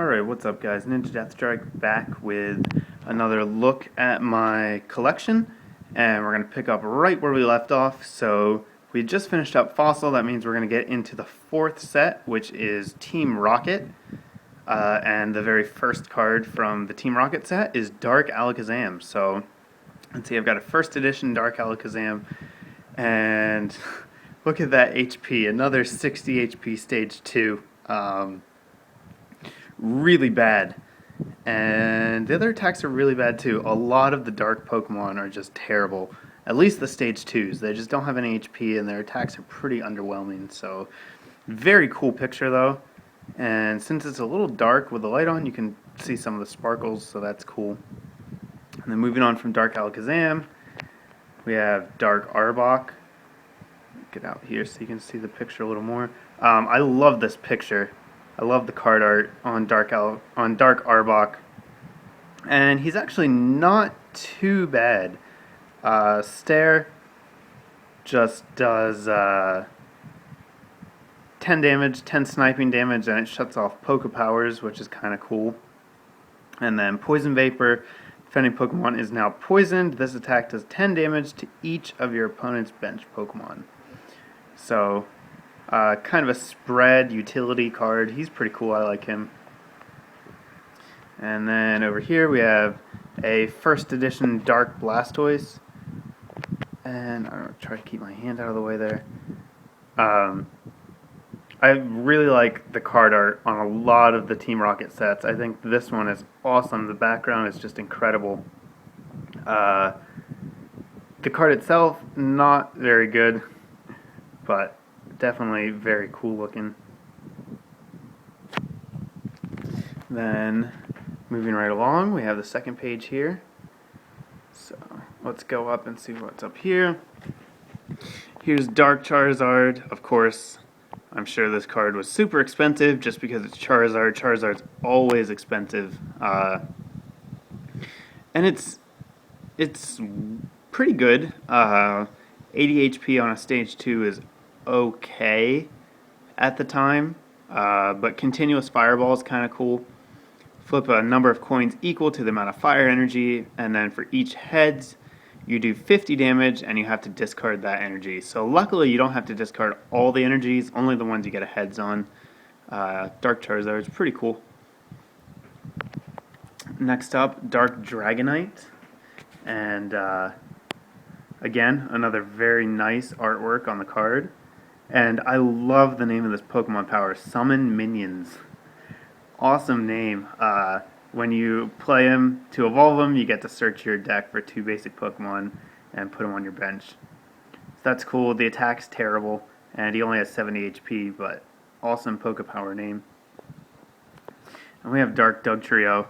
Alright, what's up guys? NinjaDeathStrike back with another look at my collection, and we're going to pick up right where we left off. So we just finished up Fossil. That means we're going to get into the fourth set, which is Team Rocket, and the very first card from the Team Rocket set is Dark Alakazam. So let's see, I've got a first edition Dark Alakazam, and look at that HP, another 60 HP stage 2. Really bad, and the other attacks are really bad too. A lot of the dark Pokemon are just terrible, at least the stage 2s. They just don't have any HP and their attacks are pretty underwhelming. So very cool picture though, and since it's a little dark with the light on, you can see some of the sparkles, so that's cool. And then moving on from Dark Alakazam, we have Dark Arbok. Get out here so you can see the picture a little more. I love this picture. I love the card art on Dark Arbok, and he's actually not too bad. Stare just does 10 damage, 10 sniping damage, and it shuts off Poke Powers, which is kind of cool. And then Poison Vapor, defending Pokemon is now poisoned. This attack does 10 damage to each of your opponent's bench Pokemon. So kind of a spread utility card. He's pretty cool. I like him. And then over here we have a first edition Dark Blastoise. And I'm going to try to keep my hand out of the way there. I really like the card art on a lot of the Team Rocket sets. I think this one is awesome. The background is just incredible. The card itself, not very good, but definitely very cool looking. Then moving right along, we have the second page here. So let's go up and see what's up here. Here's Dark Charizard. Of course, I'm sure this card was super expensive just because it's Charizard. Charizard's always expensive. And it's pretty good. 80 HP on a stage 2 is okay at the time, but continuous fireball is kind of cool. Flip a number of coins equal to the amount of fire energy, and then for each heads you do 50 damage and you have to discard that energy. So luckily you don't have to discard all the energies, only the ones you get a heads on. Dark Charizard is pretty cool. Next up, Dark Dragonite, and again, another very nice artwork on the card. And I love the name of this Pokemon power, Summon Minions. Awesome name. When you play him, to evolve him, you get to search your deck for 2 basic Pokemon and put them on your bench. So that's cool. The attack's terrible, and he only has 70 HP, but awesome Poke Power name. And we have Dark Dugtrio,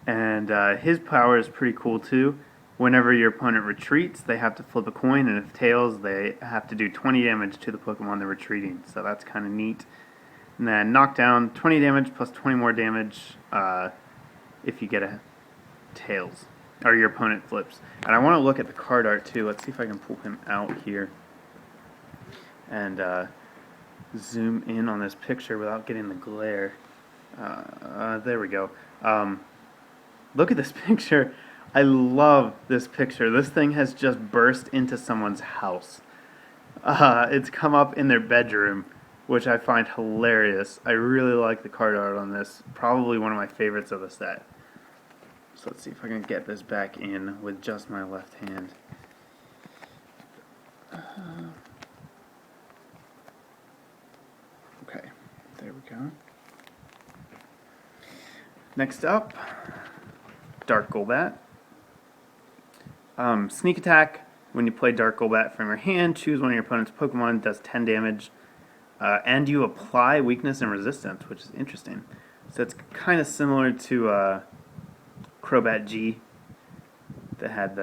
and his power is pretty cool too. Whenever your opponent retreats, they have to flip a coin, and if tails, they have to do 20 damage to the Pokemon they're retreating. So that's kind of neat. And then knockdown, 20 damage plus 20 more damage if you get a tails, or your opponent flips. And I want to look at the card art too. Let's see if I can pull him out here and zoom in on this picture without getting the glare. There we go. Look at this picture. I love this picture. This thing has just burst into someone's house. It's come up in their bedroom, which I find hilarious. I really like the card art on this. Probably one of my favorites of the set. So let's see if I can get this back in with just my left hand. Okay, there we go. Next up, Dark Golbat. Sneak attack. When you play Dark Golbat from your hand, choose one of your opponent's Pokemon, does 10 damage, and you apply weakness and resistance, which is interesting. So it's kind of similar to Crobat G that had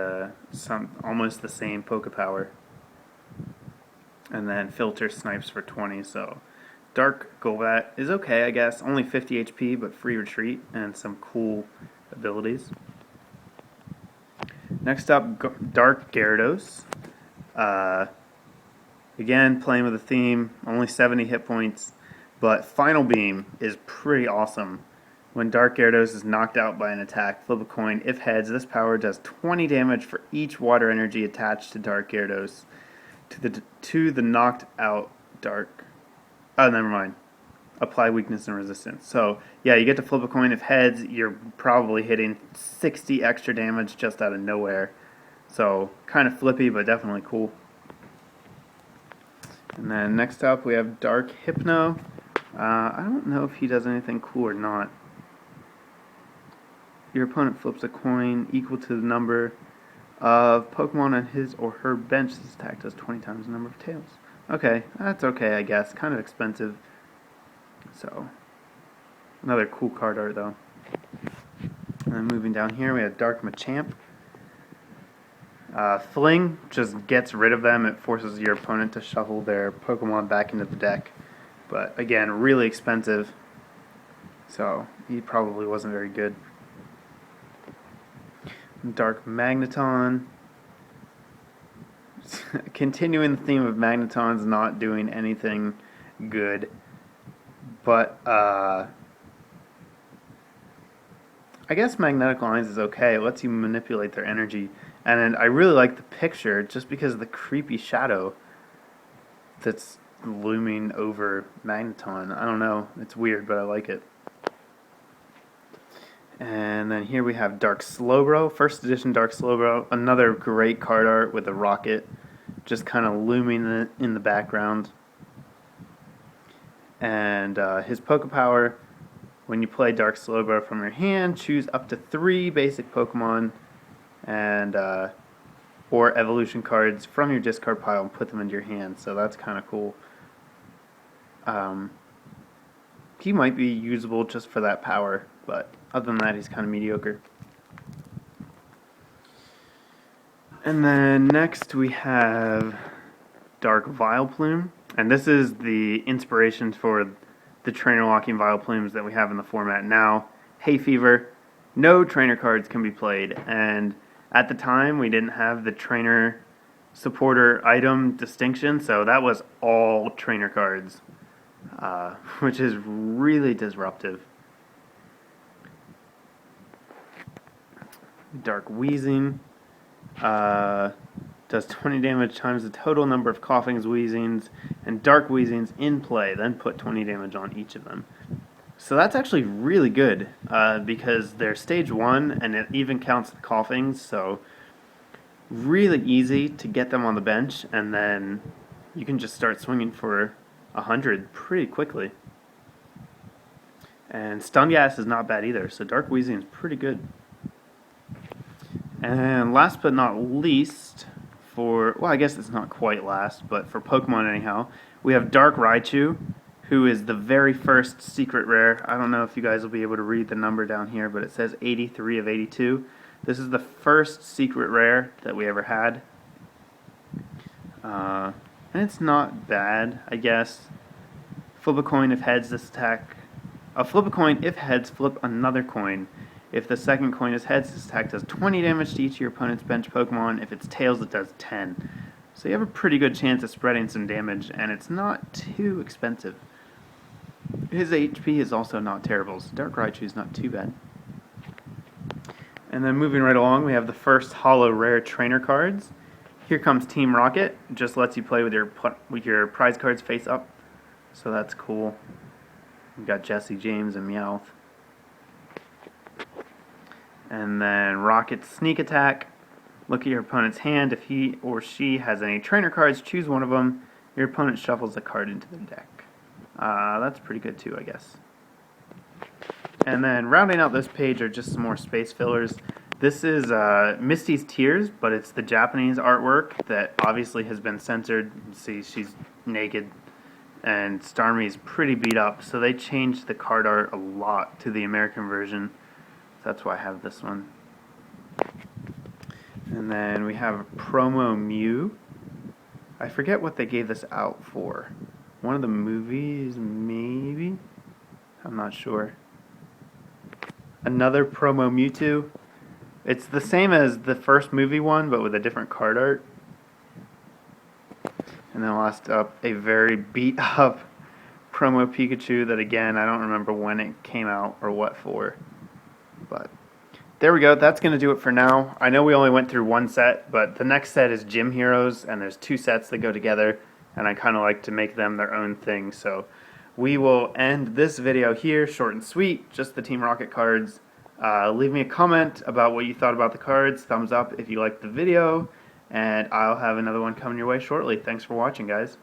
almost the same Poke Power. And then Filter snipes for 20, so Dark Golbat is okay, I guess. Only 50 HP, but free retreat and some cool abilities. Next up, Dark Gyarados. Again, playing with a theme, only 70 hit points, but Final Beam is pretty awesome. When Dark Gyarados is knocked out by an attack, flip a coin. If heads, this power does 20 damage for each water energy attached to Dark Gyarados to the knocked out Dark. Oh, never mind. Apply weakness and resistance. So, yeah, you get to flip a coin. If heads, you're probably hitting 60 extra damage just out of nowhere. So, kind of flippy, but definitely cool. And then next up, we have Dark Hypno. I don't know if he does anything cool or not. Your opponent flips a coin equal to the number of Pokemon on his or her bench. This attack does 20 times the number of tails. Okay, that's okay, I guess. Kind of expensive. So, another cool card art, though. And then moving down here, we have Dark Machamp. Fling just gets rid of them. It forces your opponent to shuffle their Pokemon back into the deck. But, again, really expensive. So, he probably wasn't very good. Dark Magneton. Continuing the theme of Magnetons not doing anything good. But, I guess Magnetic Lines is okay. It lets you manipulate their energy. And I really like the picture just because of the creepy shadow that's looming over Magneton. I don't know. It's weird, but I like it. And then here we have Dark Slowbro, first edition Dark Slowbro, another great card art with a rocket just kind of looming in the background. And his Pokepower, when you play Dark Slowbro from your hand, choose up to 3 basic Pokemon and or evolution cards from your discard pile and put them into your hand. So that's kind of cool. He might be usable just for that power, but other than that, he's kind of mediocre. And then next we have Dark Vileplume. And this is the inspiration for the trainer locking Vileplumes that we have in the format now. Hay Fever, no trainer cards can be played. And at the time, we didn't have the trainer supporter item distinction, so that was all trainer cards, which is really disruptive. Dark Wheezing does 20 damage times the total number of Coughings, Wheezings, and Dark Wheezings in play, then put 20 damage on each of them. So that's actually really good, because they're stage 1, and it even counts the Coughings, so really easy to get them on the bench, and then you can just start swinging for 100 pretty quickly. And Stun Gas is not bad either, so Dark Wheezing is pretty good. And last but not least, well, I guess it's not quite last, but for Pokemon anyhow, we have Dark Raichu, who is the very first secret rare. I don't know if you guys will be able to read the number down here, but it says 83 of 82. This is the first secret rare that we ever had. And it's not bad, I guess. Flip a coin if heads, this attack. Flip a coin if heads, flip another coin. If the second coin is heads, this attack does 20 damage to each of your opponent's bench Pokemon. If it's tails, it does 10. So you have a pretty good chance of spreading some damage, and it's not too expensive. His HP is also not terrible, so Dark Raichu is not too bad. And then moving right along, we have the first holo rare trainer cards. Here comes Team Rocket. It just lets you play with your prize cards face up, so that's cool. We've got Jesse James and Meowth. And then Rocket's Sneak Attack. Look at your opponent's hand. If he or she has any trainer cards, choose one of them. Your opponent shuffles a card into the deck. That's pretty good too, I guess. And then rounding out this page are just some more space fillers. This is Misty's Tears, but it's the Japanese artwork that obviously has been censored. See, she's naked, and Starmie's pretty beat up, so they changed the card art a lot to the American version. That's why I have this one. And then we have Promo Mew. I forget what they gave this out for. One of the movies, maybe? I'm not sure. Another Promo Mewtwo. It's the same as the first movie one, but with a different card art. And then last up, a very beat up promo Pikachu that, again, I don't remember when it came out or what for. But there we go. That's going to do it for now. I know we only went through one set, but the next set is Gym Heroes, and there's two sets that go together, and I kind of like to make them their own thing. So we will end this video here, short and sweet, just the Team Rocket cards. Leave me a comment about what you thought about the cards. Thumbs up if you liked the video, and I'll have another one coming your way shortly. Thanks for watching, guys.